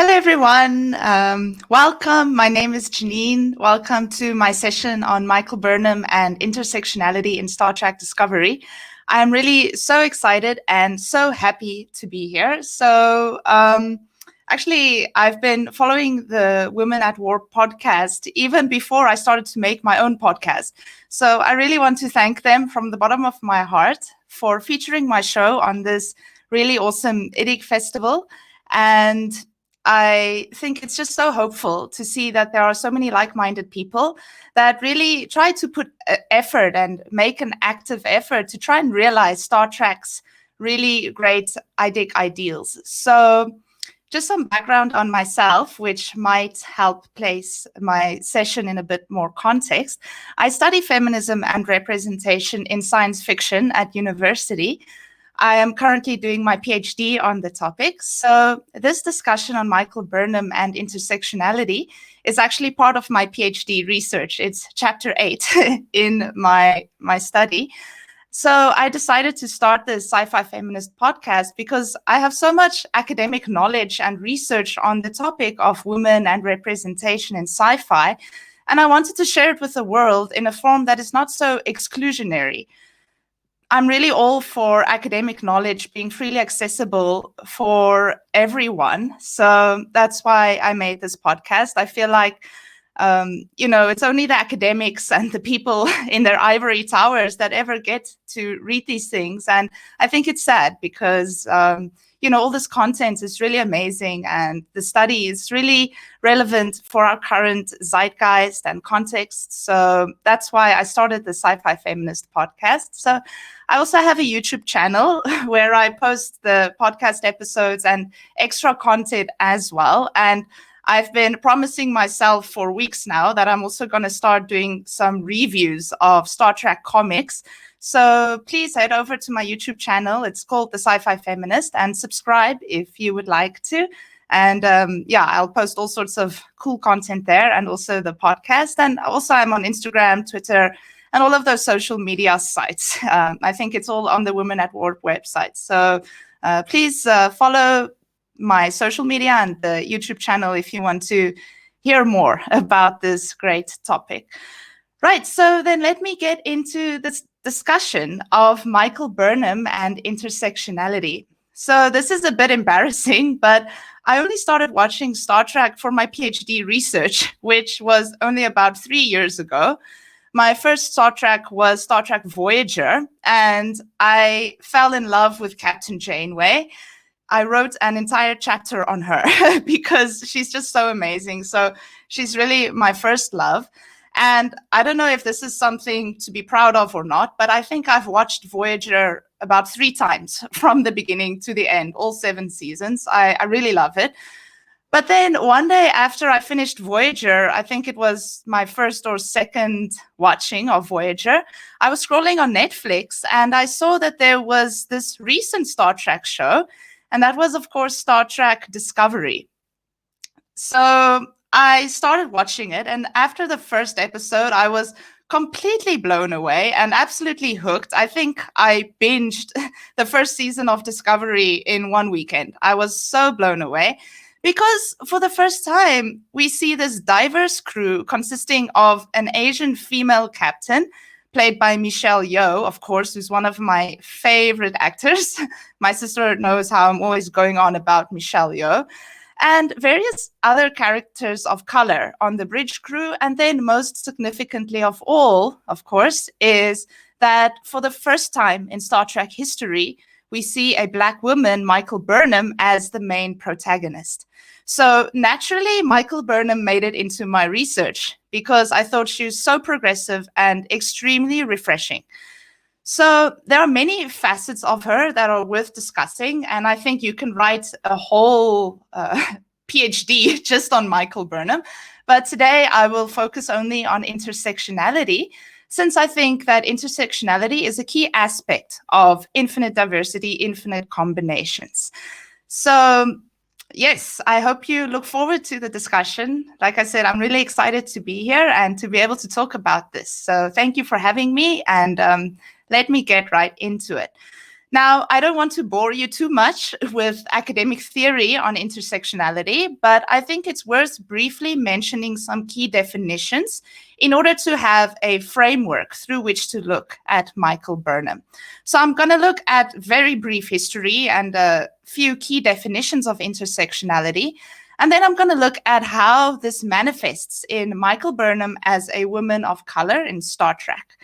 Hello, everyone. Welcome. My name is Janine. Welcome to my session on Michael Burnham and intersectionality in Star Trek Discovery. I'm really so excited and so happy to be here. Actually, I've been following the Women at War podcast even before I started to make my own podcast. So I really want to thank them from the bottom of my heart for featuring my show on this really awesome IDIC festival. And I think it's just so hopeful to see that there are so many like-minded people that really try to put effort and make an active effort to try and realize Star Trek's really great IDIC ideals. So just some background on myself, which might help place my session in a bit more context. I study feminism and representation in science fiction at university. I am currently doing my PhD on the topic. So this discussion on Michael Burnham and intersectionality is actually part of my PhD research. It's chapter 8 in my study. So I decided to start the Sci-Fi Feminist podcast because I have so much academic knowledge and research on the topic of women and representation in sci-fi. And I wanted to share it with the world in a form that is not so exclusionary. I'm really all for academic knowledge being freely accessible for everyone. So that's why I made this podcast. I feel like, it's only the academics and the people in their ivory towers that ever get to read these things. And I think it's sad because, all this content is really amazing and the study is really relevant for our current zeitgeist and context. So that's why I started the Sci-Fi Feminist podcast. So I also have a YouTube channel where I post the podcast episodes and extra content as well. And I've been promising myself for weeks now that I'm also going to start doing some reviews of Star Trek comics. So please head over to my YouTube channel. It's called the Sci-Fi Feminist, and subscribe if you would like to. And I'll post all sorts of cool content there and also the podcast. And also I'm on Instagram, Twitter, and all of those social media sites. I think it's all on the Women at War website. So please follow my social media and the YouTube channel if you want to hear more about this great topic. Right, so then let me get into this discussion of Michael Burnham and intersectionality. So this is a bit embarrassing, but I only started watching Star Trek for my PhD research, which was only about 3 years ago. My first Star Trek was Star Trek Voyager, and I fell in love with Captain Janeway. I wrote an entire chapter on her because she's just so amazing. So she's really my first love. And I don't know if this is something to be proud of or not, but I think I've watched Voyager about 3 times from the beginning to the end, all 7 seasons. I really love it. But then one day after I finished Voyager, I think it was my first or second watching of Voyager, I was scrolling on Netflix and I saw that there was this recent Star Trek show. And that was, of course, Star Trek Discovery. So I started watching it. And after the first episode, I was completely blown away and absolutely hooked. I think I binged the first season of Discovery in one weekend. I was so blown away because for the first time, we see this diverse crew consisting of an Asian female captain, played by Michelle Yeoh, of course, who's one of my favorite actors. My sister knows how I'm always going on about Michelle Yeoh. And various other characters of color on the bridge crew. And then most significantly of all, of course, is that for the first time in Star Trek history, we see a Black woman, Michael Burnham, as the main protagonist. So naturally, Michael Burnham made it into my research because I thought she was so progressive and extremely refreshing. So there are many facets of her that are worth discussing, and I think you can write a whole PhD just on Michael Burnham. But today I will focus only on intersectionality, since I think that intersectionality is a key aspect of infinite diversity, infinite combinations. So yes, I hope you look forward to the discussion. Like I said, I'm really excited to be here and to be able to talk about this. So thank you for having me, and let me get right into it. Now, I don't want to bore you too much with academic theory on intersectionality, but I think it's worth briefly mentioning some key definitions in order to have a framework through which to look at Michael Burnham. So I'm going to look at very brief history and a few key definitions of intersectionality. And then I'm going to look at how this manifests in Michael Burnham as a woman of color in Star Trek.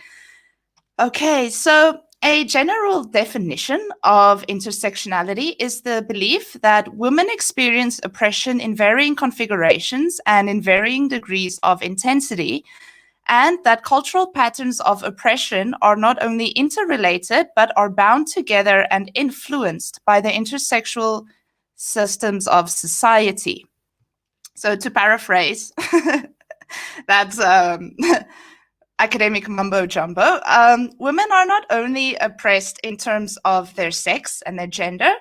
Okay, so a general definition of intersectionality is the belief that women experience oppression in varying configurations and in varying degrees of intensity, and that cultural patterns of oppression are not only interrelated, but are bound together and influenced by the intersexual systems of society. So to paraphrase, that's academic mumbo jumbo. Women are not only oppressed in terms of their sex and their gender,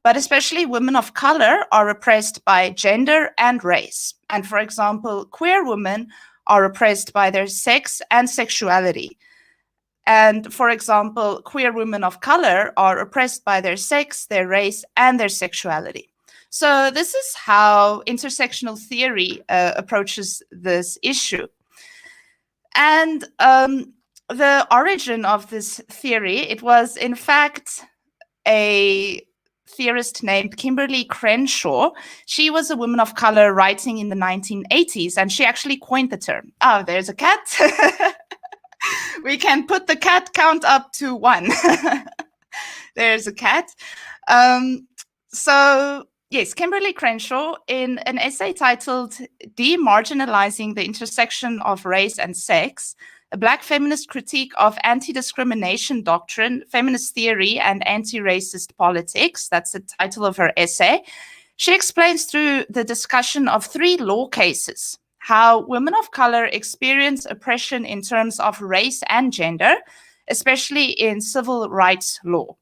but especially women of color are oppressed by gender and race. And for example, queer women are oppressed by their sex and sexuality. And for example, queer women of color are oppressed by their sex, their race, and their sexuality. So this is how intersectional theory approaches this issue. And the origin of this theory, it was in fact a theorist named Kimberly Crenshaw. She was a woman of color writing in the 1980s, and she actually coined the term. Oh, there's a cat. We can put the cat count up to 1. There's a cat. So yes, Kimberly Crenshaw, in an essay titled Demarginalizing the Intersection of Race and Sex, a Black feminist critique of anti-discrimination doctrine, feminist theory, and anti-racist politics, that's the title of her essay, she explains through the discussion of 3 law cases how women of color experience oppression in terms of race and gender, especially in civil rights law,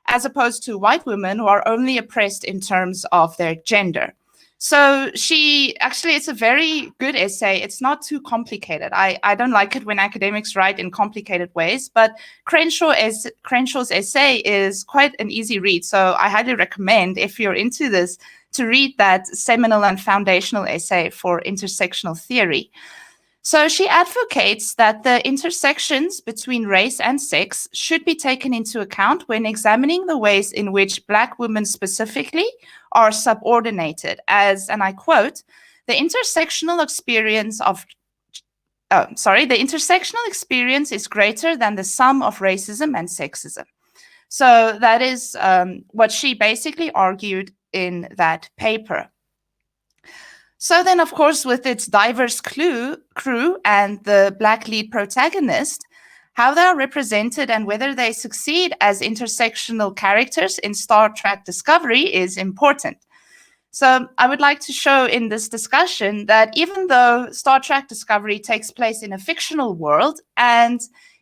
as opposed to white women who are only oppressed in terms of their gender. So it's a very good essay. It's not too complicated. I don't like it when academics write in complicated ways, but Crenshaw's essay is quite an easy read. So I highly recommend, if you're into this, to read that seminal and foundational essay for intersectional theory. So she advocates that the intersections between race and sex should be taken into account when examining the ways in which Black women specifically are subordinated, as, and I quote, the intersectional experience is greater than the sum of racism and sexism. So that is what she basically argued in that paper. So then, of course, with its diverse crew and the Black lead protagonist, how they are represented and whether they succeed as intersectional characters in Star Trek Discovery is important. So I would like to show in this discussion that even though Star Trek Discovery takes place in a fictional world, and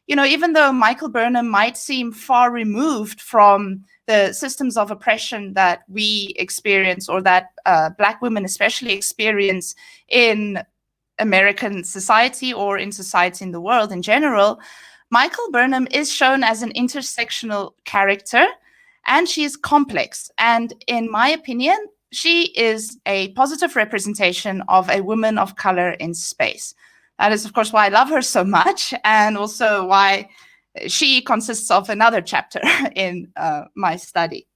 even though Michael Burnham might seem far removed from the systems of oppression that we experience, or that Black women especially experience in American society or in society in the world in general, Michael Burnham is shown as an intersectional character, and she is complex. And in my opinion, she is a positive representation of a woman of color in space. That is, of course, why I love her so much, and also why she consists of another chapter in my study.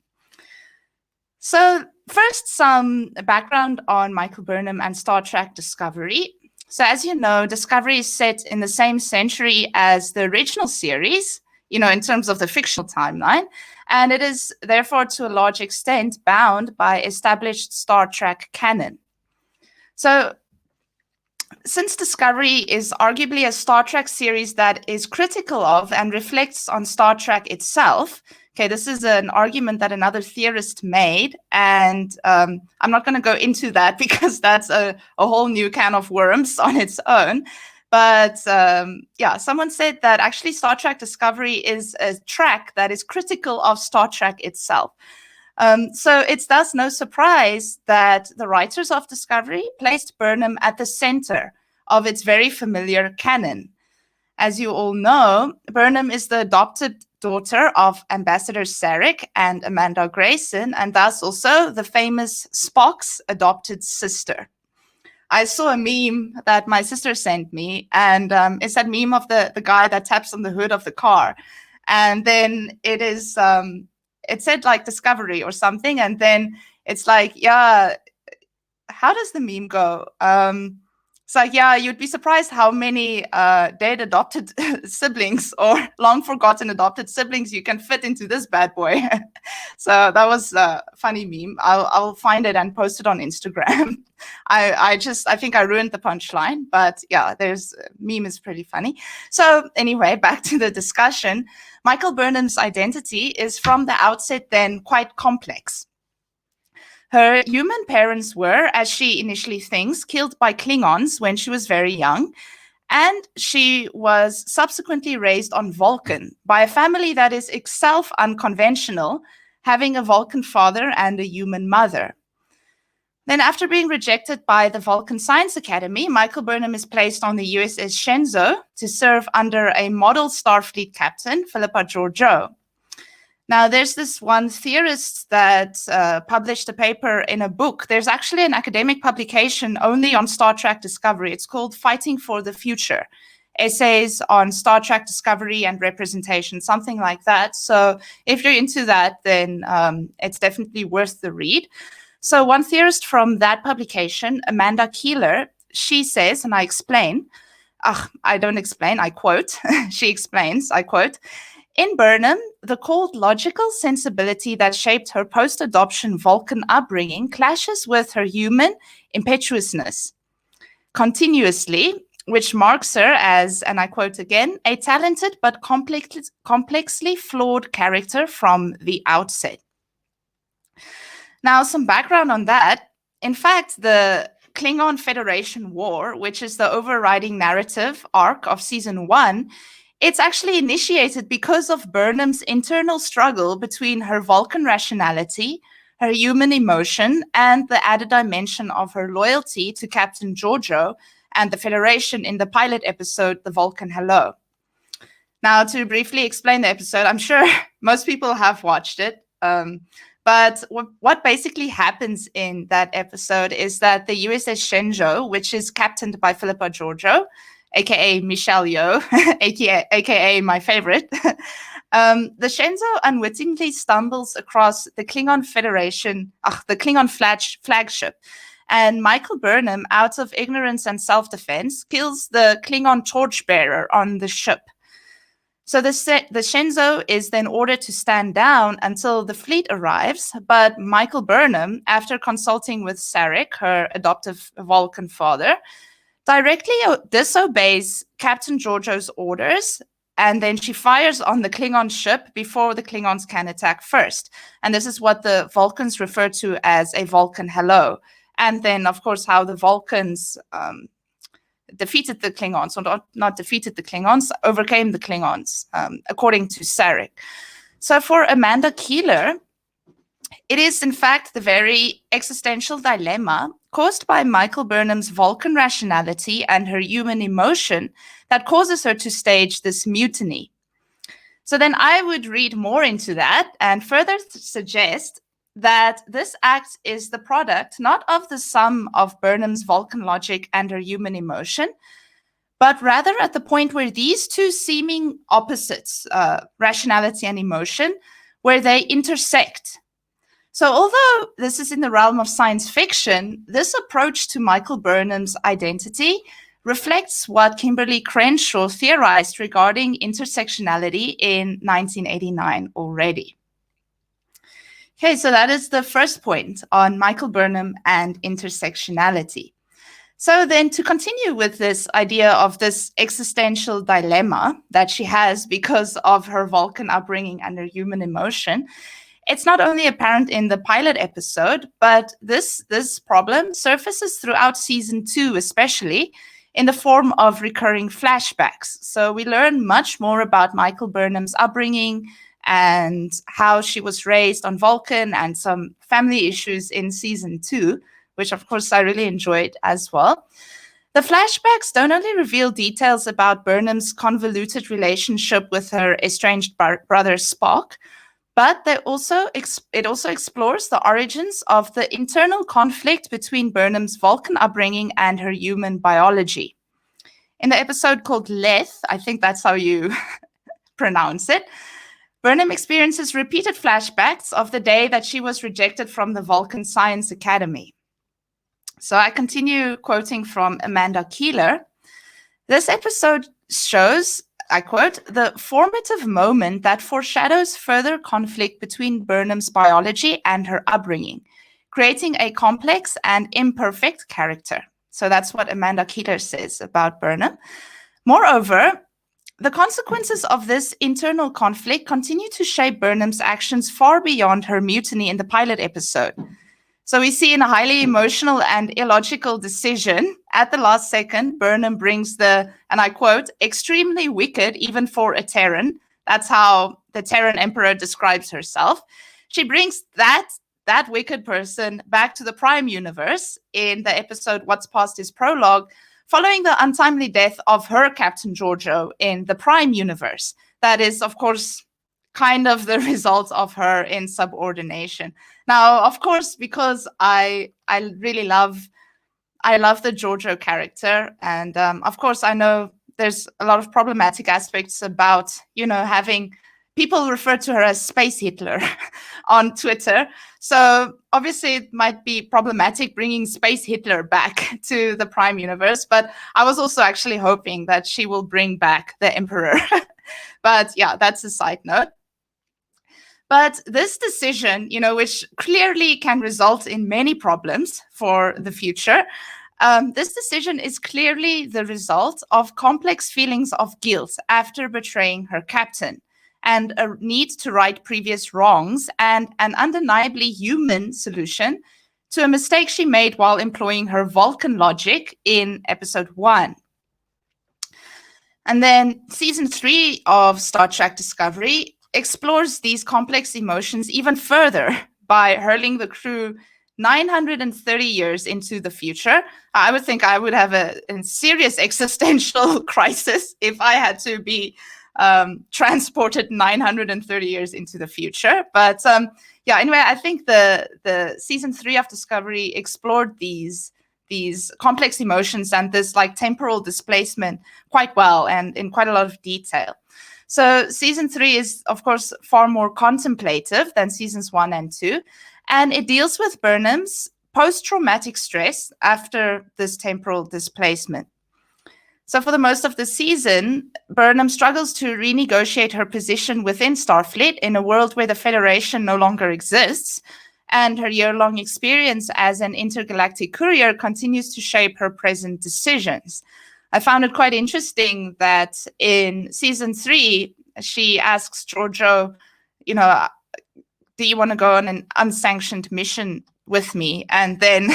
So first, some background on Michael Burnham and Star Trek Discovery. So as you know, Discovery is set in the same century as the original series, in terms of the fictional timeline, and it is therefore to a large extent bound by established Star Trek canon. So since Discovery is arguably a Star Trek series that is critical of and reflects on Star Trek itself, okay, this is an argument that another theorist made, and I'm not going to go into that because that's a whole new can of worms on its own. But someone said that actually Star Trek Discovery is a track that is critical of Star Trek itself. So it's thus no surprise that the writers of Discovery placed Burnham at the center of its very familiar canon. As you all know, Burnham is the adopted daughter of Ambassador Sarek and Amanda Grayson, and thus also the famous Spock's adopted sister. I saw a meme that my sister sent me, and it's that meme of the guy that taps on the hood of the car. And then it said like Discovery or something. And then it's like, yeah, how does the meme go? It's like, yeah, you'd be surprised how many dead adopted siblings or long forgotten adopted siblings you can fit into this bad boy. So that was a funny meme. I'll find it and post it on Instagram. I think I ruined the punchline, but yeah, meme is pretty funny. So anyway, back to the discussion. Michael Burnham's identity is from the outset then quite complex. Her human parents were, as she initially thinks, killed by Klingons when she was very young, and she was subsequently raised on Vulcan by a family that is itself unconventional, having a Vulcan father and a human mother. Then, after being rejected by the Vulcan Science Academy, Michael Burnham is placed on the USS Shenzhou to serve under a model Starfleet captain, Philippa Georgiou. Now, there's this one theorist that published a paper in a book. There's actually an academic publication only on Star Trek Discovery. It's called Fighting for the Future, Essays on Star Trek Discovery and Representation, something like that. So if you're into that, then it's definitely worth the read. So one theorist from that publication, Amanda Keeler, she says, and I explain, I don't explain, I quote, she explains, I quote, "In Burnham, the cold logical sensibility that shaped her post-adoption Vulcan upbringing clashes with her human impetuousness continuously, which marks her as, and I quote again, a talented but complexly flawed character from the outset." Now, some background on that. In fact, the Klingon Federation War, which is the overriding narrative arc of season 1, it's actually initiated because of Burnham's internal struggle between her Vulcan rationality, her human emotion, and the added dimension of her loyalty to Captain Georgiou and the Federation in the pilot episode, The Vulcan Hello. Now, to briefly explain the episode, I'm sure most people have watched it, but what basically happens in that episode is that the USS Shenzhou, which is captained by Philippa Georgiou, aka Michelle Yeoh, aka my favorite, the Shenzhou unwittingly stumbles across the Klingon Federation, the Klingon flagship, and Michael Burnham, out of ignorance and self-defense, kills the Klingon torchbearer on the ship. So the Shenzhou is then ordered to stand down until the fleet arrives, but Michael Burnham, after consulting with Sarek, her adoptive Vulcan father, directly disobeys Captain Georgiou's orders, and then she fires on the Klingon ship before the Klingons can attack first. And this is what the Vulcans refer to as a Vulcan hello. And then, of course, how the Vulcans defeated the Klingons, or not defeated the Klingons, overcame the Klingons, according to Sarek. So for Amanda Keeler, it is, in fact, the very existential dilemma caused by Michael Burnham's Vulcan rationality and her human emotion that causes her to stage this mutiny. So then I would read more into that and further suggest that this act is the product not of the sum of Burnham's Vulcan logic and her human emotion, but rather at the point where these two seeming opposites, rationality and emotion, where they intersect. So although this is in the realm of science fiction, this approach to Michael Burnham's identity reflects what Kimberly Crenshaw theorized regarding intersectionality in 1989 already. Okay, so that is the first point on Michael Burnham and intersectionality. So then to continue with this idea of this existential dilemma that she has because of her Vulcan upbringing and her human emotion, it's not only apparent in the pilot episode, but this problem surfaces throughout season 2, especially in the form of recurring flashbacks. So we learn much more about Michael Burnham's upbringing and how she was raised on Vulcan and some family issues in season 2, which of course I really enjoyed as well. The flashbacks don't only reveal details about Burnham's convoluted relationship with her estranged brother Spock, but it also explores the origins of the internal conflict between Burnham's Vulcan upbringing and her human biology. In the episode called Leth, I think that's how you pronounce it, Burnham experiences repeated flashbacks of the day that she was rejected from the Vulcan Science Academy. So I continue quoting from Amanda Keeler. This episode shows, I quote, the formative moment that foreshadows further conflict between Burnham's biology and her upbringing, creating a complex and imperfect character. So that's what Amanda Keeler says about Burnham. Moreover, the consequences of this internal conflict continue to shape Burnham's actions far beyond her mutiny in the pilot episode. So we see in a highly emotional and illogical decision, at the last second, Burnham brings the, and I quote, extremely wicked even for a Terran. That's how the Terran Emperor describes herself. She brings that wicked person back to the Prime universe in the episode What's Past is Prologue, following the untimely death of her Captain Georgiou in the Prime universe. That is, of course, kind of the result of her insubordination. Now, of course, because I really love the Georgiou character, and of course, I know there's a lot of problematic aspects about, having people refer to her as Space Hitler on Twitter. So obviously it might be problematic bringing Space Hitler back to the Prime universe, but I was also actually hoping that she will bring back the Emperor. But yeah, that's a side note. But this decision, which clearly can result in many problems for the future, this decision is clearly the result of complex feelings of guilt after betraying her captain, and a need to right previous wrongs, and an undeniably human solution to a mistake she made while employing her Vulcan logic in episode 1. And then season 3 of Star Trek Discovery explores these complex emotions even further by hurling the crew 930 years into the future. I would think I would have a serious existential crisis if I had to be transported 930 years into the future. But anyway, I think the season 3 of Discovery explored these complex emotions and this temporal displacement quite well and in quite a lot of detail. So season 3 is, of course, far more contemplative than seasons 1 and 2, and it deals with Burnham's post-traumatic stress after this temporal displacement. So for the most of the season, Burnham struggles to renegotiate her position within Starfleet in a world where the Federation no longer exists, and her year-long experience as an intergalactic courier continues to shape her present decisions. I found it quite interesting that in season 3, she asks Georgiou, do you want to go on an unsanctioned mission with me? And then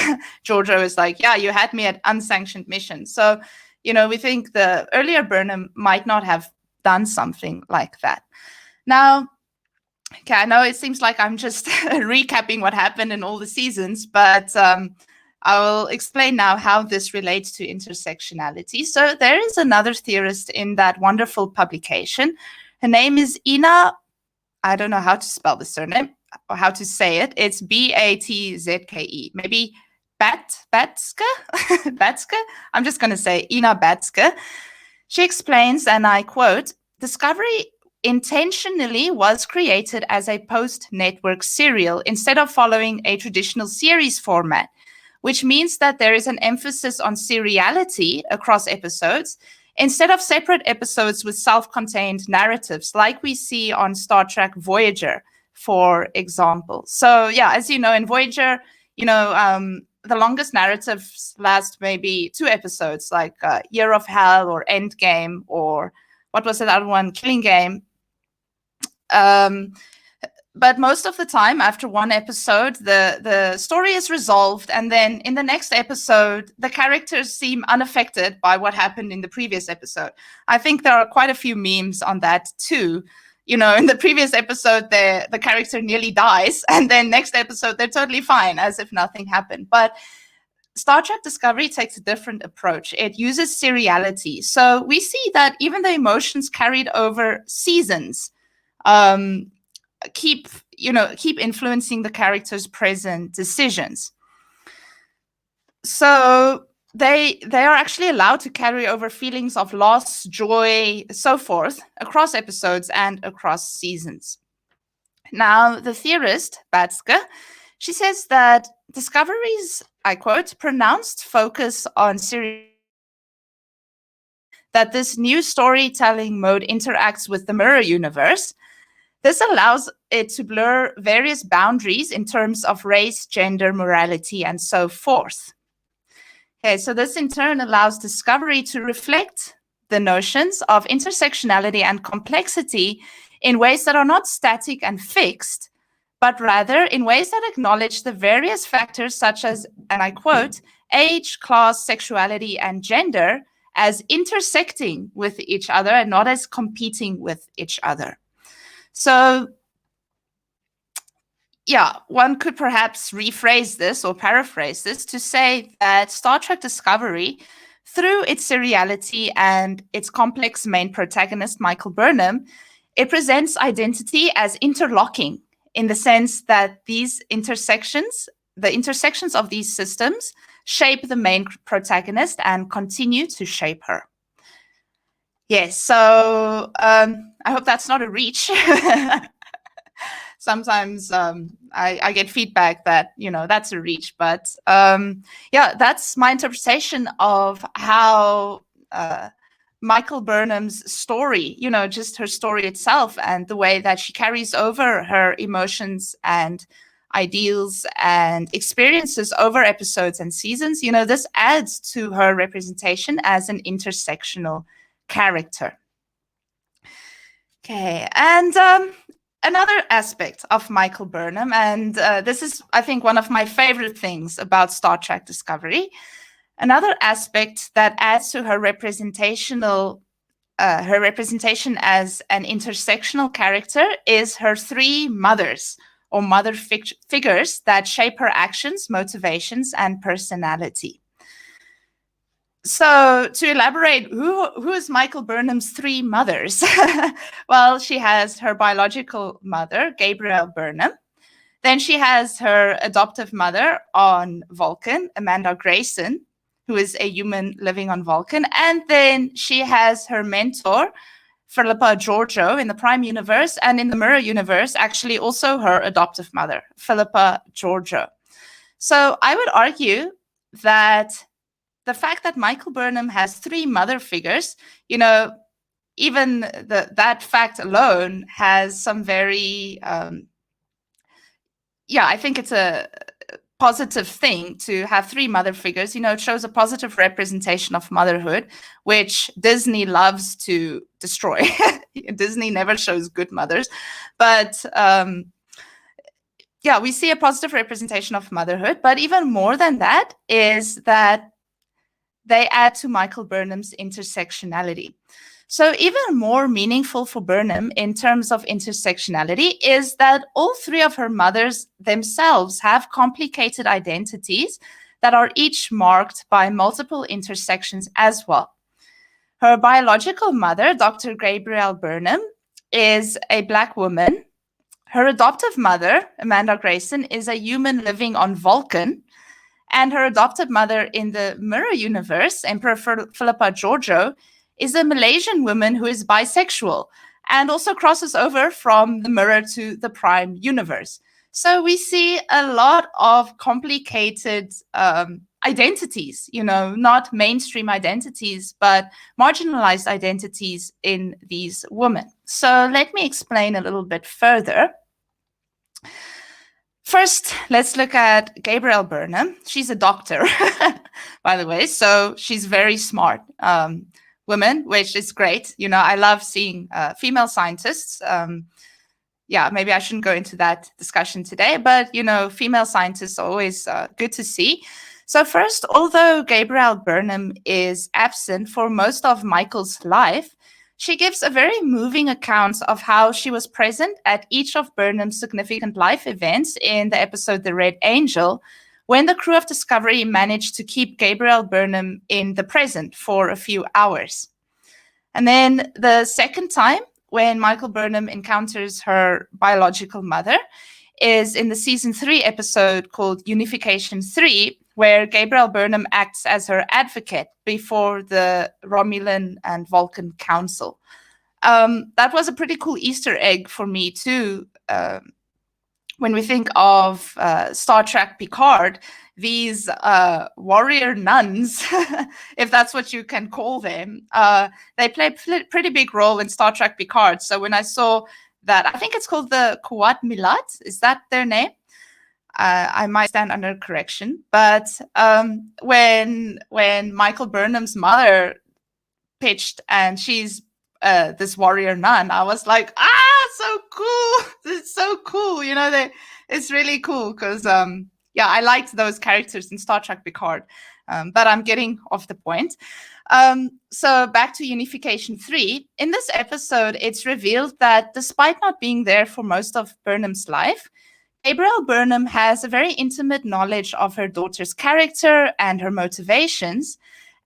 Georgiou is like, yeah, you had me at unsanctioned mission. So, we think the earlier Burnham might not have done something like that. Now, okay, I know it seems like I'm just recapping what happened in all the seasons, but I will explain now how this relates to intersectionality. So there is another theorist in that wonderful publication. Her name is Ina, I don't know how to spell the surname or how to say it. It's Batzke. Maybe Batzke? Batzke? I'm just going to say Ina Batzke. She explains, and I quote, Discovery intentionally was created as a post-network serial instead of following a traditional series format, which means that there is an emphasis on seriality across episodes instead of separate episodes with self-contained narratives like we see on Star Trek Voyager, for example. So yeah, as you know, in Voyager, the longest narratives last maybe 2 episodes, like Year of Hell or Endgame, or what was that other one, Killing Game. But most of the time, after one episode, the story is resolved, and then in the next episode, the characters seem unaffected by what happened in the previous episode. I think there are quite a few memes on that too. In the previous episode, the character nearly dies, and then next episode, they're totally fine, as if nothing happened. But Star Trek Discovery takes a different approach. It uses seriality. So we see that even the emotions carried over seasons keep influencing the characters' present decisions. So they are actually allowed to carry over feelings of loss, joy, so forth across episodes and across seasons. Now, the theorist, Batska, she says that Discovery's, I quote, pronounced focus on that this new storytelling mode interacts with the mirror universe. This allows it to blur various boundaries in terms of race, gender, morality, and so forth. Okay, so this in turn allows Discovery to reflect the notions of intersectionality and complexity in ways that are not static and fixed, but rather in ways that acknowledge the various factors such as, and I quote, age, class, sexuality, and gender as intersecting with each other and not as competing with each other. So, yeah, one could perhaps rephrase this or paraphrase this to say that Star Trek Discovery, through its seriality and its complex main protagonist, Michael Burnham, it presents identity as interlocking in the sense that these intersections, the intersections of these systems, shape the main protagonist and continue to shape her. Yes, so I hope that's not a reach. Sometimes I get feedback that, that's a reach. But yeah, that's my interpretation of how Michael Burnham's story, just her story itself and the way that she carries over her emotions and ideals and experiences over episodes and seasons, this adds to her representation as an intersectional character. Okay, and another aspect of Michael Burnham, and this is, I think, one of my favorite things about Star Trek Discovery. Another aspect that adds to her representation as an intersectional character is her three mothers, or mother figures that shape her actions, motivations, and personality. So to elaborate, who is Michael Burnham's three mothers? Well, she has her biological mother, Gabrielle Burnham. Then she has her adoptive mother on Vulcan, Amanda Grayson, who is a human living on Vulcan. And then she has her mentor, Philippa Georgiou, in the Prime Universe, and in the Mirror Universe, actually also her adoptive mother, Philippa Georgiou. So I would argue that the fact that Michael Burnham has three mother figures, even that fact alone has some very, I think it's a positive thing to have three mother figures. It shows a positive representation of motherhood, which Disney loves to destroy. Disney never shows good mothers, but we see a positive representation of motherhood. But even more than that is that they add to Michael Burnham's intersectionality. So even more meaningful for Burnham in terms of intersectionality is that all three of her mothers themselves have complicated identities that are each marked by multiple intersections as well. Her biological mother, Dr. Gabrielle Burnham, is a Black woman. Her adoptive mother, Amanda Grayson, is a human living on Vulcan. And her adopted mother in the Mirror Universe, Emperor Philippa Georgiou, is a Malaysian woman who is bisexual and also crosses over from the Mirror to the Prime Universe. So we see a lot of complicated identities, not mainstream identities, but marginalized identities in these women. So let me explain a little bit further. First, let's look at Gabrielle Burnham. She's a doctor, by the way, so she's very smart woman, which is great. I love seeing female scientists. Maybe I shouldn't go into that discussion today, but, female scientists are always good to see. So first, although Gabrielle Burnham is absent for most of Michael's life, she gives a very moving account of how she was present at each of Burnham's significant life events in the episode The Red Angel, when the crew of Discovery managed to keep Gabrielle Burnham in the present for a few hours. And then the second time, when Michael Burnham encounters her biological mother, is in the season 3 episode called Unification 3, where Gabrielle Burnham acts as her advocate before the Romulan and Vulcan Council. That was a pretty cool Easter egg for me too. When we think of Star Trek Picard, these warrior nuns, if that's what you can call them, they play a pretty big role in Star Trek Picard. So when I saw that, I think it's called the Quwat Milat, is that their name? I might stand under correction. But when Michael Burnham's mother pitched and she's this warrior nun, I was like, so cool. It's so cool. You know, it's really cool because, I liked those characters in Star Trek Picard. But I'm getting off the point. So back to Unification 3. In this episode, it's revealed that despite not being there for most of Burnham's life, Gabrielle Burnham has a very intimate knowledge of her daughter's character and her motivations.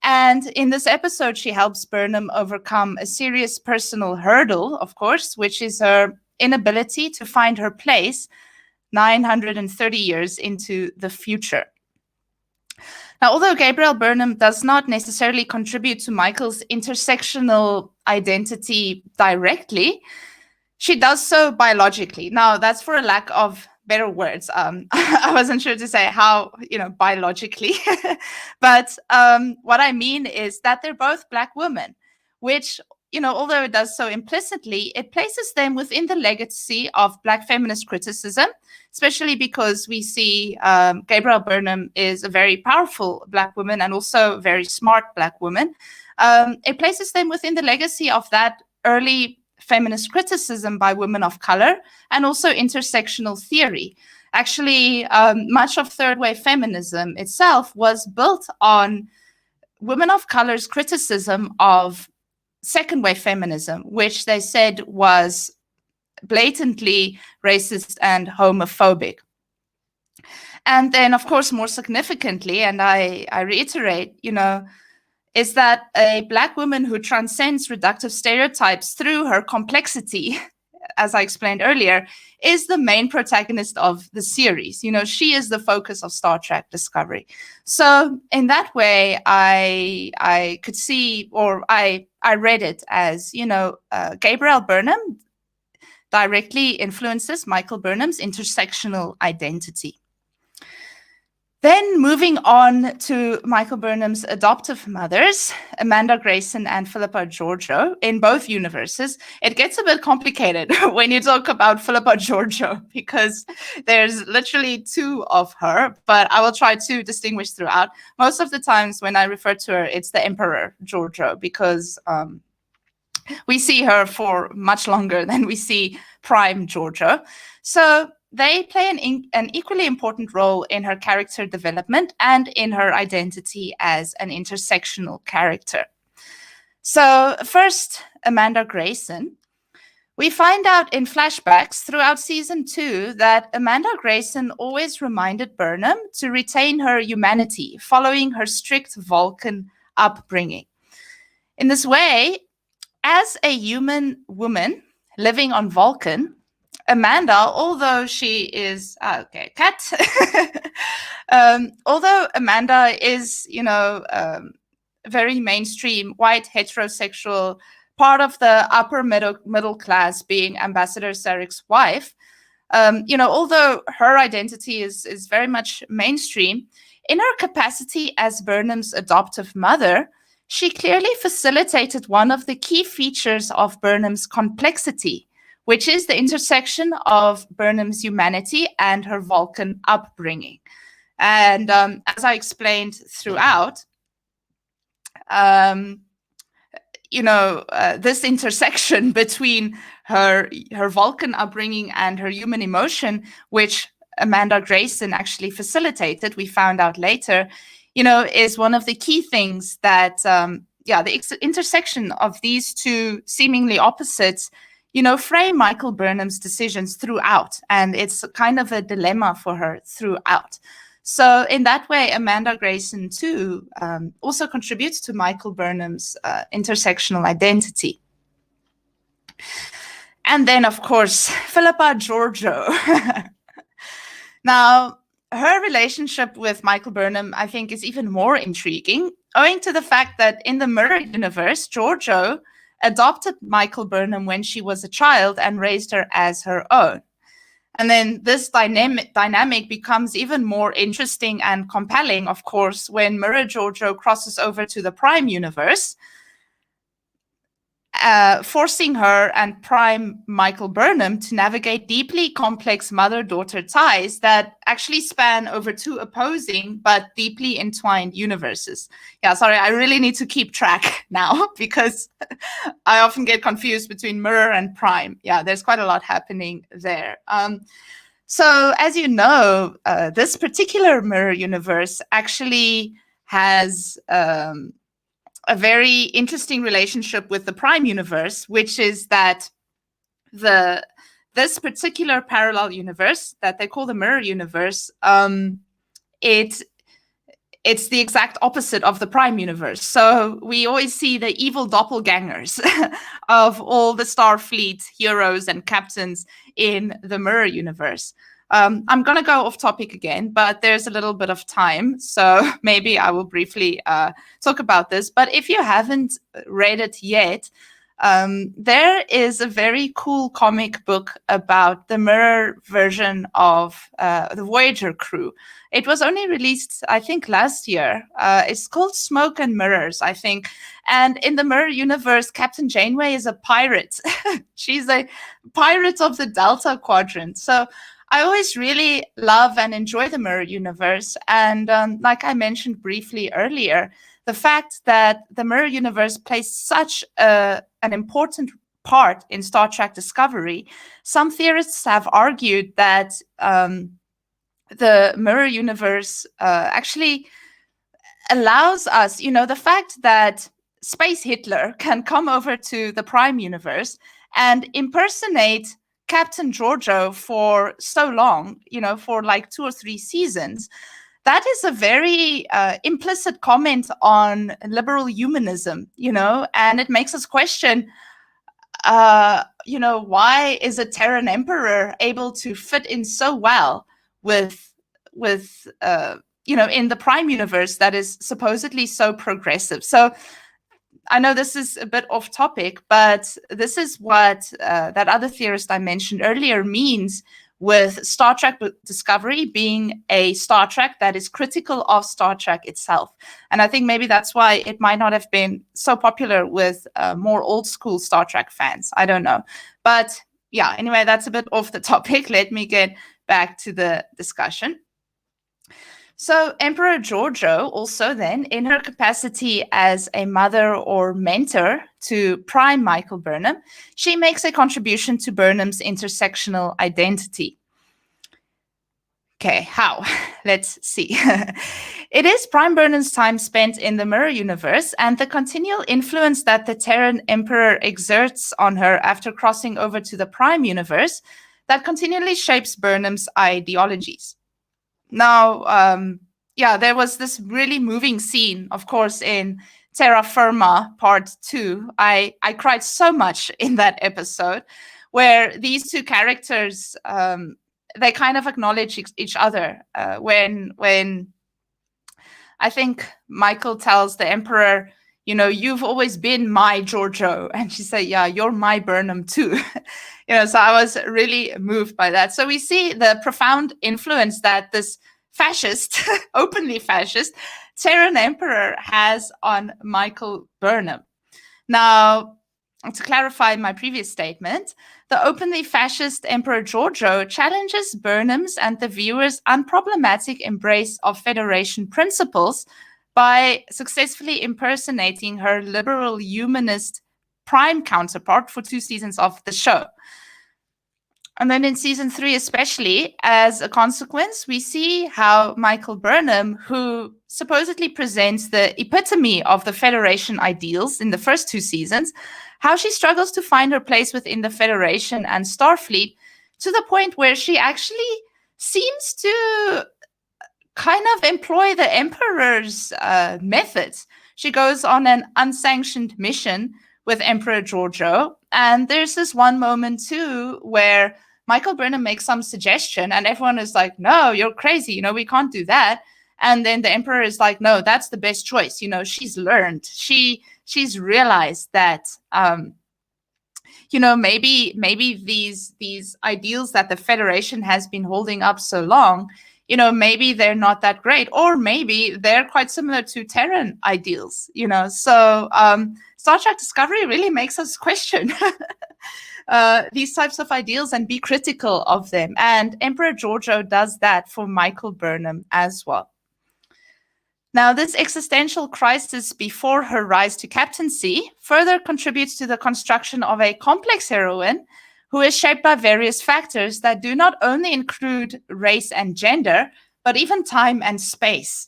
And in this episode, she helps Burnham overcome a serious personal hurdle, of course, which is her inability to find her place 930 years into the future. Now, although Gabrielle Burnham does not necessarily contribute to Michael's intersectional identity directly, she does so biologically. Now, that's for a lack of better words. I wasn't sure to say how, biologically. But what I mean is that they're both Black women, which, although it does so implicitly, it places them within the legacy of Black feminist criticism, especially because we see Gabrielle Burnham is a very powerful Black woman and also a very smart Black woman. It places them within the legacy of that early feminist criticism by women of color and also intersectional theory. Actually, much of third wave feminism itself was built on women of color's criticism of second wave feminism, which they said was blatantly racist and homophobic. And then, of course, more significantly, and I reiterate, is that a Black woman who transcends reductive stereotypes through her complexity, as I explained earlier, is the main protagonist of the series. She is the focus of Star Trek Discovery. So in that way, I could see, or I read it as, Gabrielle Burnham directly influences Michael Burnham's intersectional identity. Then moving on to Michael Burnham's adoptive mothers, Amanda Grayson and Philippa Georgiou, in both universes. It gets a bit complicated when you talk about Philippa Georgiou because there's literally 2 of her, but I will try to distinguish throughout. Most of the times when I refer to her, it's the Emperor Georgiou because we see her for much longer than we see Prime Georgiou. So they play an equally important role in her character development and in her identity as an intersectional character. So first, Amanda Grayson. We find out in flashbacks throughout season 2 that Amanda Grayson always reminded Burnham to retain her humanity following her strict Vulcan upbringing. In this way, as a human woman living on Vulcan, Amanda, although she is although Amanda is, very mainstream, white, heterosexual, part of the upper middle class, being Ambassador Sarek's wife, although her identity is very much mainstream, in her capacity as Burnham's adoptive mother, she clearly facilitated one of the key features of Burnham's complexity, which is the intersection of Burnham's humanity and her Vulcan upbringing. And as I explained throughout, this intersection between her Vulcan upbringing and her human emotion, which Amanda Grayson actually facilitated, we found out later, is one of the key things that, the intersection of these 2 seemingly opposites frame Michael Burnham's decisions throughout. And it's kind of a dilemma for her throughout. So in that way, Amanda Grayson too also contributes to Michael Burnham's intersectional identity. And then, of course, Philippa Georgiou. Now, her relationship with Michael Burnham, I think, is even more intriguing, owing to the fact that in the Mirror universe, Georgiou adopted Michael Burnham when she was a child and raised her as her own. And then this dynamic becomes even more interesting and compelling, of course, when Mirror Georgiou crosses over to the Prime universe, forcing her and Prime Michael Burnham to navigate deeply complex mother-daughter ties that actually span over two opposing but deeply entwined universes. Yeah, sorry, I really need to keep track now because I often get confused between Mirror and Prime. Yeah, there's quite a lot happening there. So as you know, this particular Mirror universe actually has a very interesting relationship with the Prime universe, which is that this particular parallel universe that they call the Mirror universe, it's the exact opposite of the Prime universe. So we always see the evil doppelgangers of all the Starfleet heroes and captains in the Mirror universe. I'm going to go off topic again, but there's a little bit of time, so maybe I will briefly talk about this. But if you haven't read it yet, there is a very cool comic book about the Mirror version of the Voyager crew. It was only released, I think, last year. It's called Smoke and Mirrors, I think. And in the Mirror universe, Captain Janeway is a pirate. She's a pirate of the Delta Quadrant. So I always really love and enjoy the Mirror universe. And like I mentioned briefly earlier, the fact that the Mirror universe plays such an important part in Star Trek Discovery, some theorists have argued that the Mirror universe actually allows us, the fact that Space Hitler can come over to the Prime universe and impersonate Captain Georgiou for so long, for like 2 or 3 seasons, that is a very implicit comment on liberal humanism, and it makes us question, why is a Terran emperor able to fit in so well with in the Prime universe that is supposedly so progressive. So I know this is a bit off topic, but this is what that other theorist I mentioned earlier means with Star Trek Discovery being a Star Trek that is critical of Star Trek itself. And I think maybe that's why it might not have been so popular with more old school Star Trek fans. I don't know. But yeah, anyway, that's a bit off the topic. Let me get back to the discussion. So Emperor Georgiou also then, in her capacity as a mother or mentor to Prime Michael Burnham, she makes a contribution to Burnham's intersectional identity. Okay, how? Let's see. It is Prime Burnham's time spent in the Mirror universe and the continual influence that the Terran Emperor exerts on her after crossing over to the Prime universe that continually shapes Burnham's ideologies. Now, there was this really moving scene, of course, in Terra Firma Part 2. I cried so much in that episode where these two characters, they kind of acknowledge each other when I think Michael tells the Emperor, you've always been my Georgiou. And she said, yeah, you're my Burnham too. So I was really moved by that. So we see the profound influence that this fascist, openly fascist, Terran Emperor has on Michael Burnham. Now, to clarify my previous statement, the openly fascist Emperor Georgiou challenges Burnham's and the viewer's unproblematic embrace of Federation principles by successfully impersonating her liberal humanist Prime counterpart for 2 seasons of the show. And then in season 3 especially, as a consequence, we see how Michael Burnham, who supposedly presents the epitome of the Federation ideals in the first 2 seasons, how she struggles to find her place within the Federation and Starfleet to the point where she actually seems to kind of employ the emperor's methods. She goes on an unsanctioned mission with Emperor Giorgio. And there's this one moment, too, where Michael Burnham makes some suggestion and everyone is like, no, you're crazy. We can't do that. And then the emperor is like, no, that's the best choice. She's learned. She's realized that, maybe these ideals that the Federation has been holding up so long, maybe they're not that great, or maybe they're quite similar to Terran ideals, So Star Trek Discovery really makes us question these types of ideals and be critical of them. And Emperor Giorgio does that for Michael Burnham as well. Now, this existential crisis before her rise to captaincy further contributes to the construction of a complex heroine who is shaped by various factors that do not only include race and gender, but even time and space.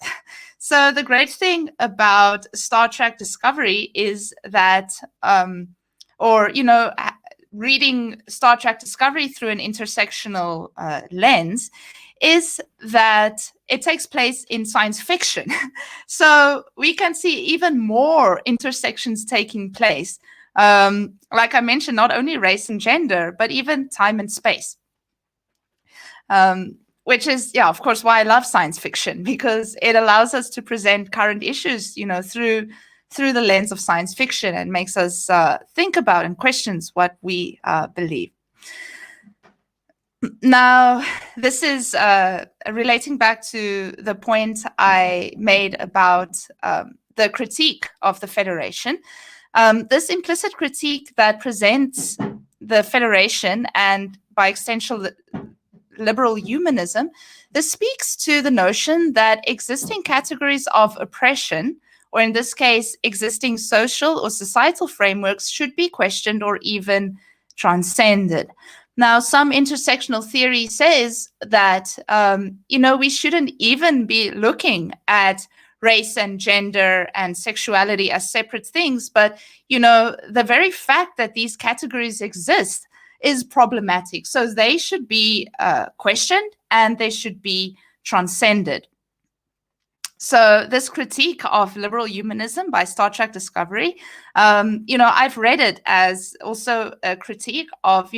So the great thing about Star Trek Discovery is that, reading Star Trek Discovery through an intersectional lens, is that it takes place in science fiction. So we can see even more intersections taking place. Like I mentioned, not only race and gender, but even time and space. Which is, of course, why I love science fiction, because it allows us to present current issues, through the lens of science fiction, and makes us think about and questions what we believe. Now, this is relating back to the point I made about the critique of the Federation. This implicit critique that presents the Federation, and by extension, liberal humanism, this speaks to the notion that existing categories of oppression, or in this case, existing social or societal frameworks, should be questioned or even transcended. Now, some intersectional theory says that, we shouldn't even be looking at race and gender and sexuality as separate things, but, the very fact that these categories exist is problematic. So they should be questioned and they should be transcended. So this critique of liberal humanism by Star Trek Discovery, I've read it as also a critique of,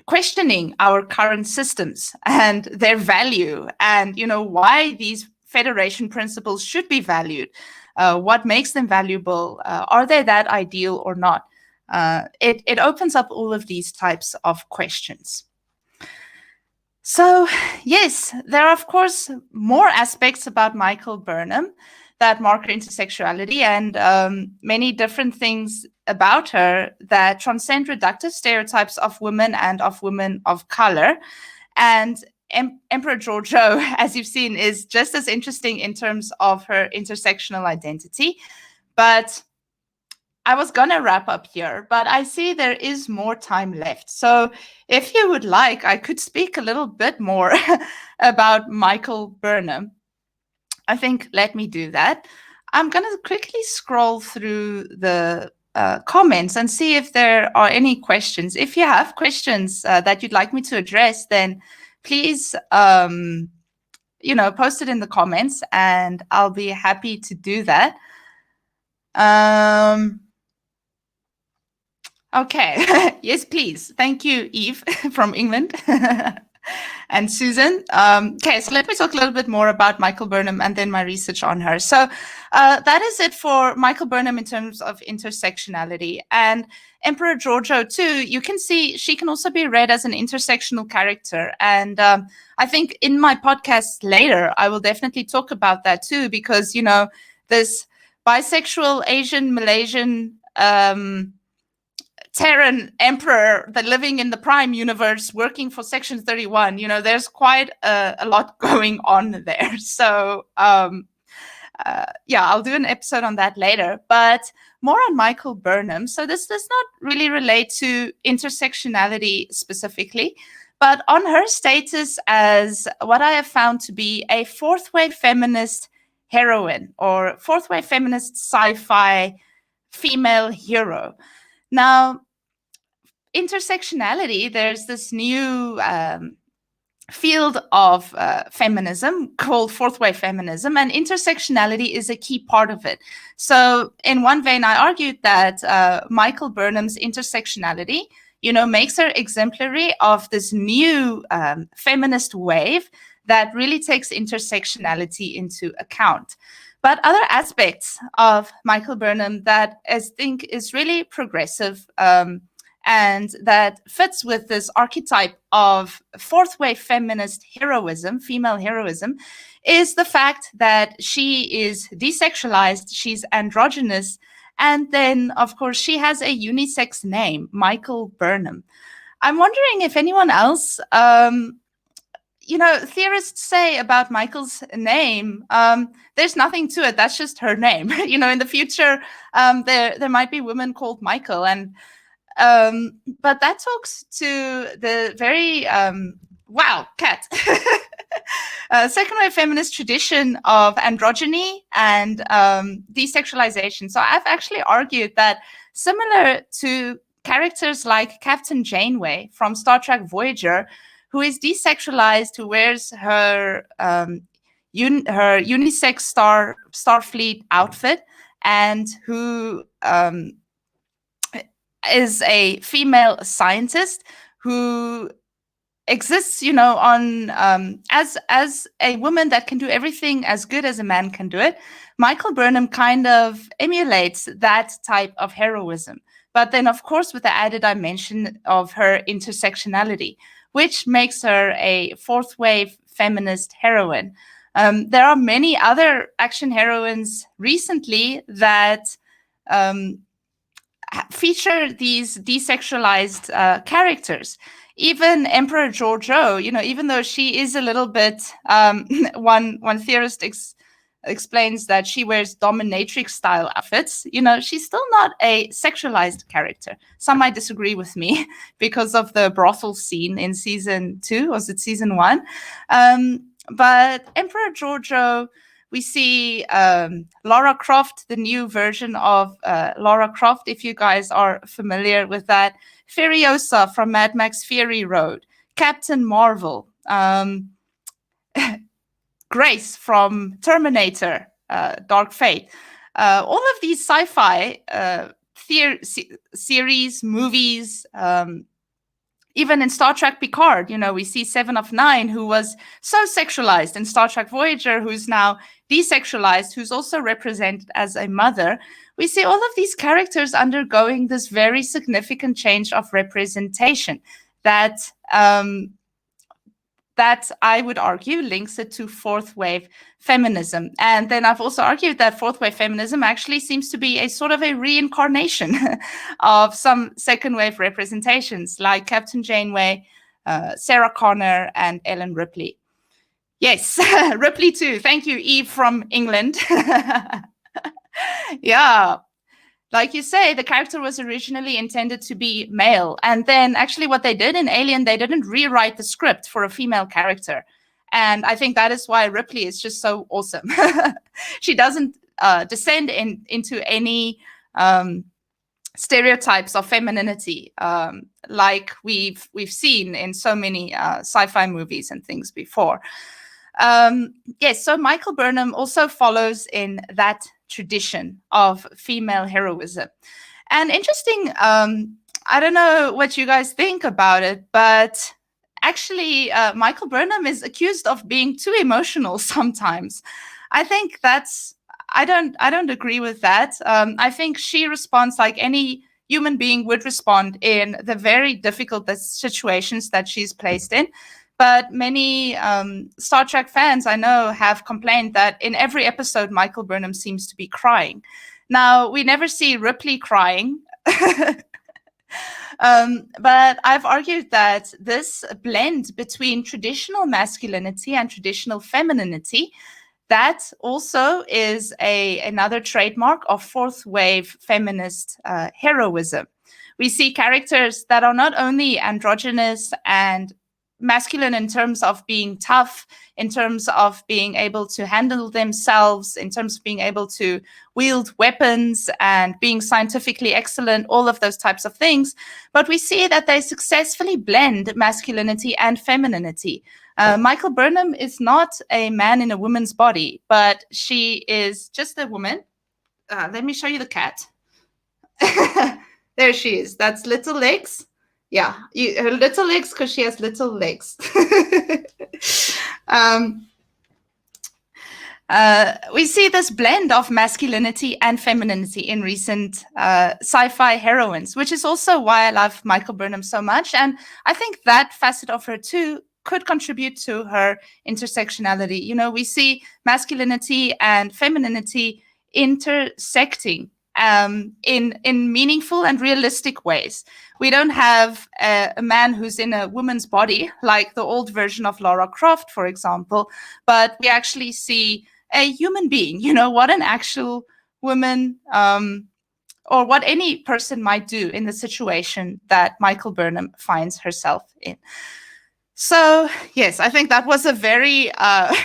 questioning our current systems and their value, and, why these Federation principles should be valued. What makes them valuable? Are they that ideal or not? It opens up all of these types of questions. So, yes, there are, of course, more aspects about Michael Burnham that mark her intersexuality, and many different things about her that transcend reductive stereotypes of women and of women of color. And Emperor Giorgio, as you've seen, is just as interesting in terms of her intersectional identity. But I was going to wrap up here, but I see there is more time left. So if you would like, I could speak a little bit more about Michael Burnham. I think let me do that. I'm going to quickly scroll through the comments and see if there are any questions. If you have questions that you'd like me to address, then please, post it in the comments and I'll be happy to do that. Okay. Yes, please. Thank you, Eve from England. And Susan. Okay, so let me talk a little bit more about Michael Burnham and then my research on her. So that is it for Michael Burnham in terms of intersectionality. And Emperor Giorgio, too, you can see she can also be read as an intersectional character. And I think in my podcast later, I will definitely talk about that, too, because, this bisexual Asian, Malaysian, Terran emperor that living in the Prime universe working for Section 31, there's quite a lot going on there. So, I'll do an episode on that later, but more on Michael Burnham. So this does not really relate to intersectionality specifically, but on her status as what I have found to be a fourth wave feminist heroine or fourth wave feminist sci-fi female hero. Now, intersectionality, there's this new field of feminism called fourth wave feminism, and intersectionality is a key part of it. So in one vein, I argued that Michael Burnham's intersectionality, makes her exemplary of this new feminist wave that really takes intersectionality into account. But other aspects of Michael Burnham that I think is really progressive and that fits with this archetype of fourth wave feminist heroism, female heroism, is the fact that she is desexualized, she's androgynous, and then, of course, she has a unisex name, Michael Burnham. I'm wondering if anyone else, theorists say about Michael's name, there's nothing to it. That's just her name. In the future, there might be women called Michael, and but that talks to the very Kat second wave feminist tradition of androgyny and desexualization. So I've actually argued that similar to characters like Captain Janeway from Star Trek Voyager, who is desexualized, who wears her unisex Starfleet outfit, and who is a female scientist who exists, on as a woman that can do everything as good as a man can do it. Michael Burnham kind of emulates that type of heroism, but then, of course, with the added dimension of her intersectionality, which makes her a fourth wave feminist heroine. There are many other action heroines recently that feature these desexualized characters. Even Emperor Georgiou, even though she is a little bit, one theorist explains that she wears dominatrix style outfits, she's still not a sexualized character. Some might disagree with me because of the brothel scene in season 2, or was it season 1? But Emperor Georgiou, we see Lara Croft, the new version of Lara Croft, if you guys are familiar with that. Furiosa from Mad Max Fury Road. Captain Marvel. Grace from Terminator, Dark Fate. All of these sci-fi series, movies, even in Star Trek Picard, we see Seven of Nine, who was so sexualized, in Star Trek Voyager, who's now desexualized, who's also represented as a mother. We see all of these characters undergoing this very significant change of representation that I would argue links it to fourth wave feminism. And then I've also argued that fourth wave feminism actually seems to be a sort of a reincarnation of some second wave representations like Captain Janeway, Sarah Connor, and Ellen Ripley. Yes, Ripley too. Thank you, Eve from England. Yeah. Like you say, the character was originally intended to be male. And then actually what they did in Alien, they didn't rewrite the script for a female character. And I think that is why Ripley is just so awesome. She doesn't descend into any stereotypes of femininity like we've seen in so many sci-fi movies and things before. Yes, so Michael Burnham also follows in that tradition of female heroism. And interesting, I don't know what you guys think about it, but actually Michael Burnham is accused of being too emotional sometimes. I think I don't agree with that. I think she responds like any human being would respond in the very difficult situations that she's placed in. But many Star Trek fans I know have complained that in every episode, Michael Burnham seems to be crying. Now, we never see Ripley crying. But I've argued that this blend between traditional masculinity and traditional femininity, that also is another trademark of fourth wave feminist heroism. We see characters that are not only androgynous and masculine in terms of being tough, in terms of being able to handle themselves, in terms of being able to wield weapons and being scientifically excellent, all of those types of things. But we see that they successfully blend masculinity and femininity. Michael Burnham is not a man in a woman's body, but she is just a woman. Let me show you the cat. There she is. That's little legs. Yeah, her little legs, because she has little legs. We see this blend of masculinity and femininity in recent sci-fi heroines, which is also why I love Michael Burnham so much. And I think that facet of her too could contribute to her intersectionality. You know, we see masculinity and femininity intersecting in meaningful and realistic ways. We don't have a man who's in a woman's body, like the old version of Lara Croft, for example, but we actually see a human being, you know, what an actual woman or what any person might do in the situation that Michael Burnham finds herself in. So, yes, I think that was a very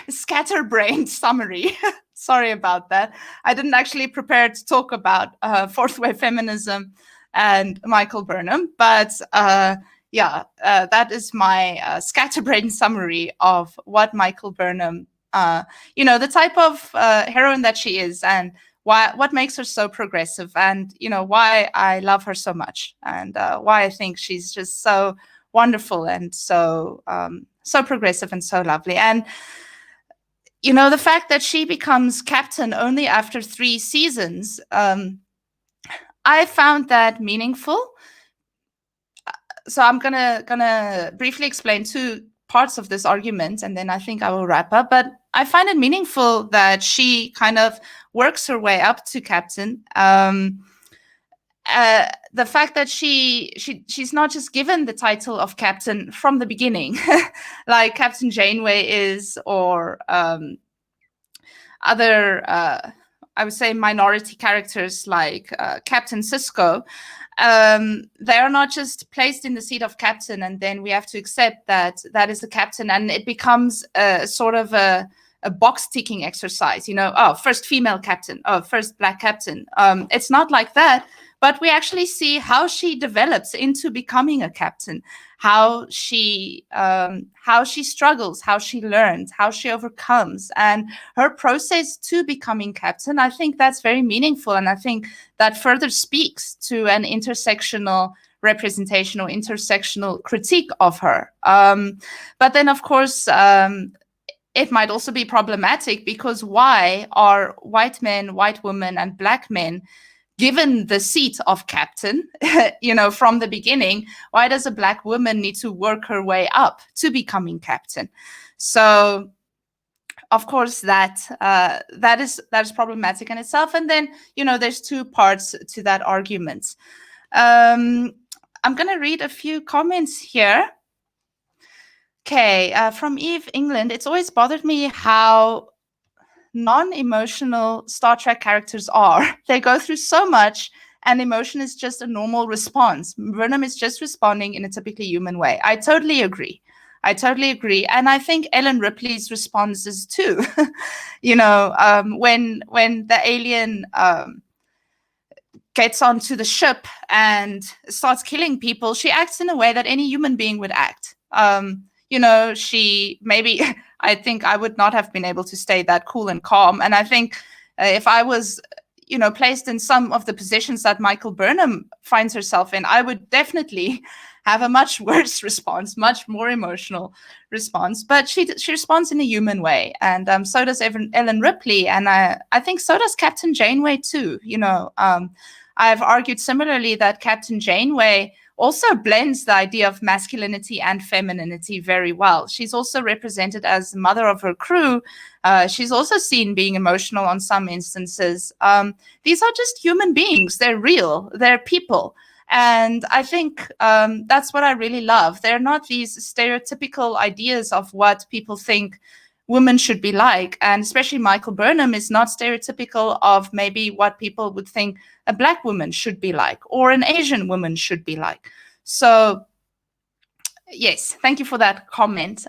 scatterbrained summary. Sorry about that. I didn't actually prepare to talk about fourth wave feminism and Michael Burnham, but that is my scatterbrained summary of what Michael Burnham, the type of heroine that she is, and what makes her so progressive, and why I love her so much, and why I think she's just so wonderful and so progressive and so lovely. And the fact that she becomes captain only after 3 seasons, I found that meaningful. So I'm gonna briefly explain 2 parts of this argument, and then I think I will wrap up. But I find it meaningful that she kind of works her way up to captain. The fact that she's not just given the title of captain from the beginning, like Captain Janeway is, or other, I would say, minority characters like Captain Sisko. They are not just placed in the seat of captain, and then we have to accept that is the captain, and it becomes a sort of a box ticking exercise. First female captain, first black captain. It's not like that. But we actually see how she develops into becoming a captain, how she struggles, how she learns, how she overcomes, and her process to becoming captain. I think that's very meaningful, and I think that further speaks to an intersectional representation or intersectional critique of her. But then, of course, it might also be problematic, because why are white men, white women, and black men given the seat of captain, from the beginning? Why does a black woman need to work her way up to becoming captain? So, of course, that is problematic in itself. And then, there's 2 parts to that argument. I'm going to read a few comments here. Okay, from Eve, England. It's always bothered me how non-emotional Star Trek characters are. They go through so much, and emotion is just a normal response. Burnham is just responding in a typically human way. I totally agree. And I think Ellen Ripley's responses too. When the alien gets onto the ship and starts killing people, she acts in a way that any human being would act. She maybe, I think I would not have been able to stay that cool and calm. And I think if I was, placed in some of the positions that Michael Burnham finds herself in, I would definitely have a much worse response, much more emotional response. But she responds in a human way. And so does Ellen Ripley. And I think so does Captain Janeway too. I've argued similarly that Captain Janeway also blends the idea of masculinity and femininity very well. She's also represented as mother of her crew. She's also seen being emotional on some instances. These are just human beings. They're real. They're people. And I think that's what I really love. They're not these stereotypical ideas of what people think women should be like. And especially Michael Burnham is not stereotypical of maybe what people would think a black woman should be like, or an Asian woman should be like. So Yes, thank you for that comment.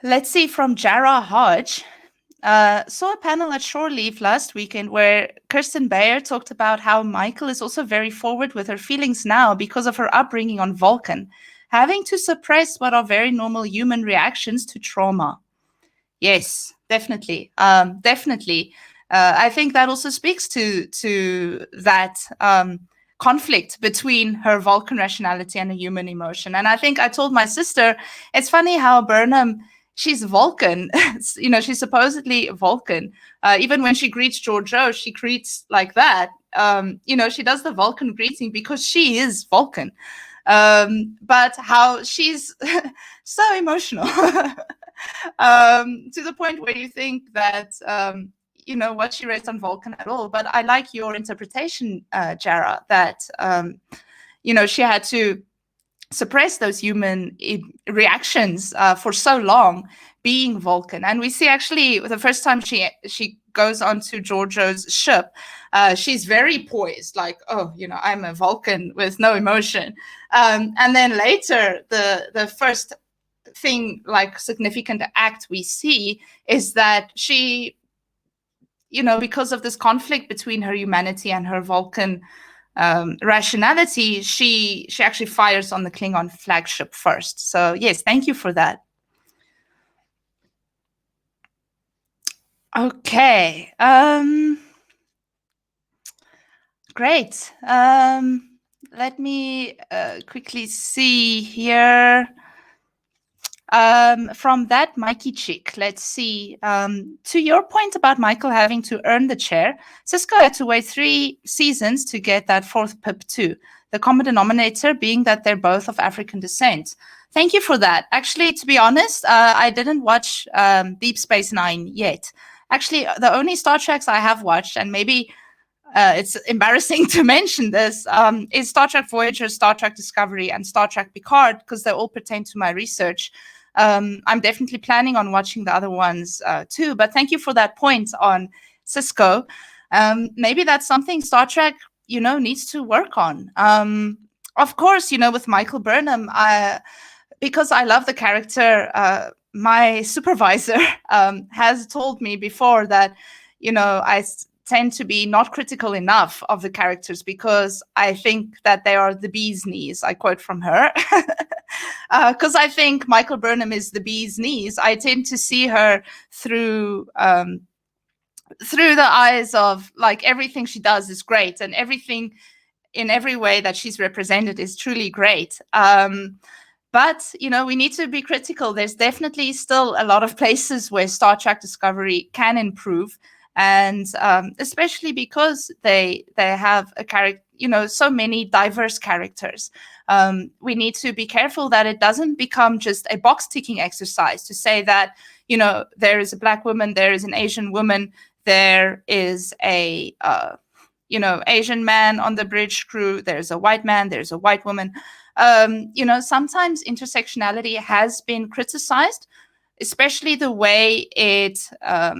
Let's see, from Jara Hodge. Saw a panel at Shore Leave last weekend where Kirsten Bayer talked about how Michael is also very forward with her feelings now because of her upbringing on Vulcan, having to suppress what are very normal human reactions to trauma. Yes, definitely. Definitely. I think that also speaks to that conflict between her Vulcan rationality and a human emotion. And I think I told my sister, it's funny how Burnham, she's Vulcan. She's supposedly Vulcan. Even when she greets Georgiou, she greets like that. She does the Vulcan greeting because she is Vulcan. But how she's so emotional. To the point where you think that what she raised on Vulcan at all. But I like your interpretation, Jara, that she had to suppress those human reactions for so long, being Vulcan. And we see actually the first time she goes onto Georgiou's ship, she's very poised, like, oh, I'm a Vulcan with no emotion. And then later, the first thing, like significant act we see is that she, because of this conflict between her humanity and her Vulcan rationality, she actually fires on the Klingon flagship first. So yes, thank you for that. Okay. Great. Let me quickly see here. From that Mikey chick, let's see. To your point about Michael having to earn the chair, Cisco had to wait 3 seasons to get that 4th pip too. The common denominator being that they're both of African descent. Thank you for that. Actually, to be honest, I didn't watch Deep Space Nine yet. Actually, the only Star Treks I have watched, and maybe it's embarrassing to mention this, is Star Trek Voyager, Star Trek Discovery, and Star Trek Picard, because they all pertain to my research. I'm definitely planning on watching the other ones too. But thank you for that point on Cisco. Maybe that's something Star Trek, needs to work on. Of course, with Michael Burnham, because I love the character, my supervisor has told me before that, I tend to be not critical enough of the characters because I think that they are the bee's knees. I quote from her. Because I think Michael Burnham is the bee's knees. I tend to see her through the eyes of, like, everything she does is great, and everything in every way that she's represented is truly great. But, we need to be critical. There's definitely still a lot of places where Star Trek Discovery can improve. And especially because they have a character, so many diverse characters. We need to be careful that it doesn't become just a box ticking exercise to say that, there is a Black woman, there is an Asian woman, there is a, Asian man on the bridge crew, there's a white man, there's a white woman. Sometimes intersectionality has been criticized, especially the way it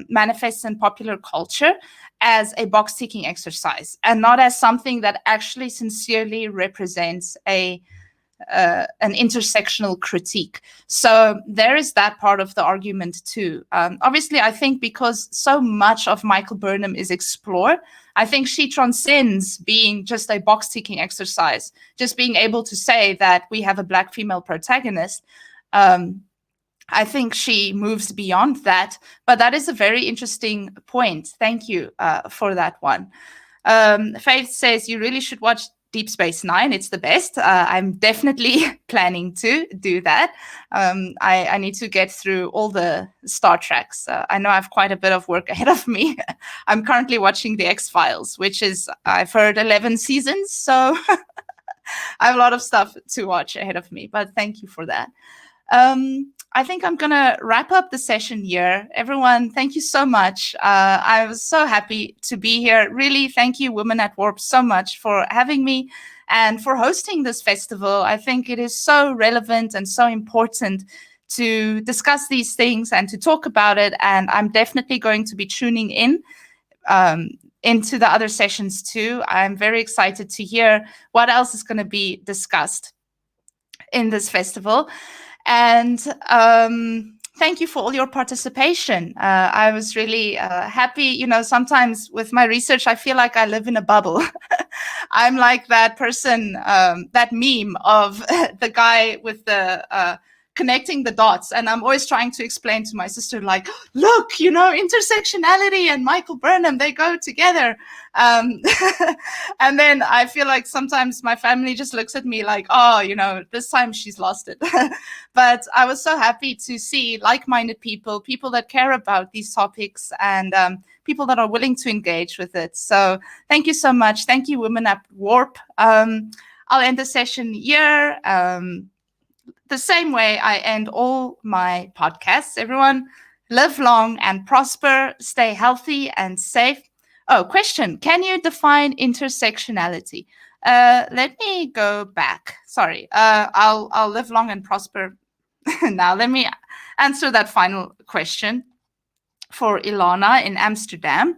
manifests in popular culture as a box-ticking exercise and not as something that actually sincerely represents an intersectional critique. So there is that part of the argument too. Obviously, I think because so much of Michael Burnham is explored, I think she transcends being just a box-ticking exercise, just being able to say that we have a Black female protagonist. I think she moves beyond that, but that is a very interesting point. Thank you for that one. Faith says you really should watch Deep Space Nine. It's the best. I'm definitely planning to do that. I need to get through all the Star Treks. I know I have quite a bit of work ahead of me. I'm currently watching The X-Files, which is, I've heard, 11 seasons. So I have a lot of stuff to watch ahead of me, but thank you for that. I think I'm going to wrap up the session here. Everyone, thank you so much. I was so happy to be here. Really, thank you, Women at Warp, so much for having me and for hosting this festival. I think it is so relevant and so important to discuss these things and to talk about it. And I'm definitely going to be tuning in into the other sessions too. I'm very excited to hear what else is going to be discussed in this festival. And thank you for all your participation. I was really happy. You know, sometimes with my research, I feel like I live in a bubble. I'm like that person, that meme of the guy with the connecting the dots. And I'm always trying to explain to my sister, like, look, you know, intersectionality and Michael Burnham, they go together. And then I feel like sometimes my family just looks at me like, oh, you know, this time she's lost it. But I was so happy to see like-minded people, people that care about these topics, and people that are willing to engage with it. So thank you so much. Thank you, Women at Warp. I'll end the session here. The same way I end all my podcasts. Everyone, live long and prosper, stay healthy and safe. Oh, question. Can you define intersectionality? Let me go back. Sorry. I'll live long and prosper. Now, let me answer that final question for Ilana in Amsterdam.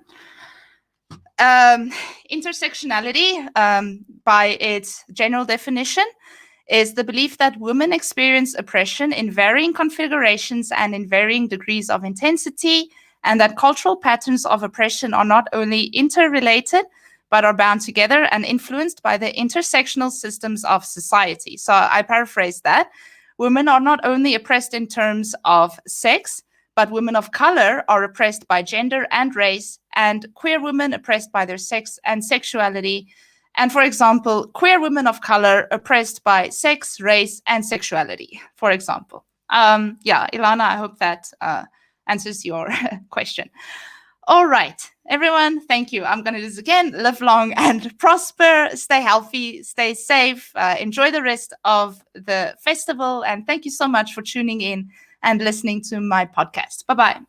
Intersectionality, by its general definition, is the belief that women experience oppression in varying configurations and in varying degrees of intensity, and that cultural patterns of oppression are not only interrelated, but are bound together and influenced by the intersectional systems of society. So I paraphrase that. Women are not only oppressed in terms of sex, but women of color are oppressed by gender and race, and queer women oppressed by their sex and sexuality. And for example, queer women of color oppressed by sex, race, and sexuality, for example. Yeah, Ilana, I hope that answers your question. All right, everyone, thank you. I'm going to do this again. Live long and prosper. Stay healthy, stay safe. Enjoy the rest of the festival. And thank you so much for tuning in and listening to my podcast. Bye-bye.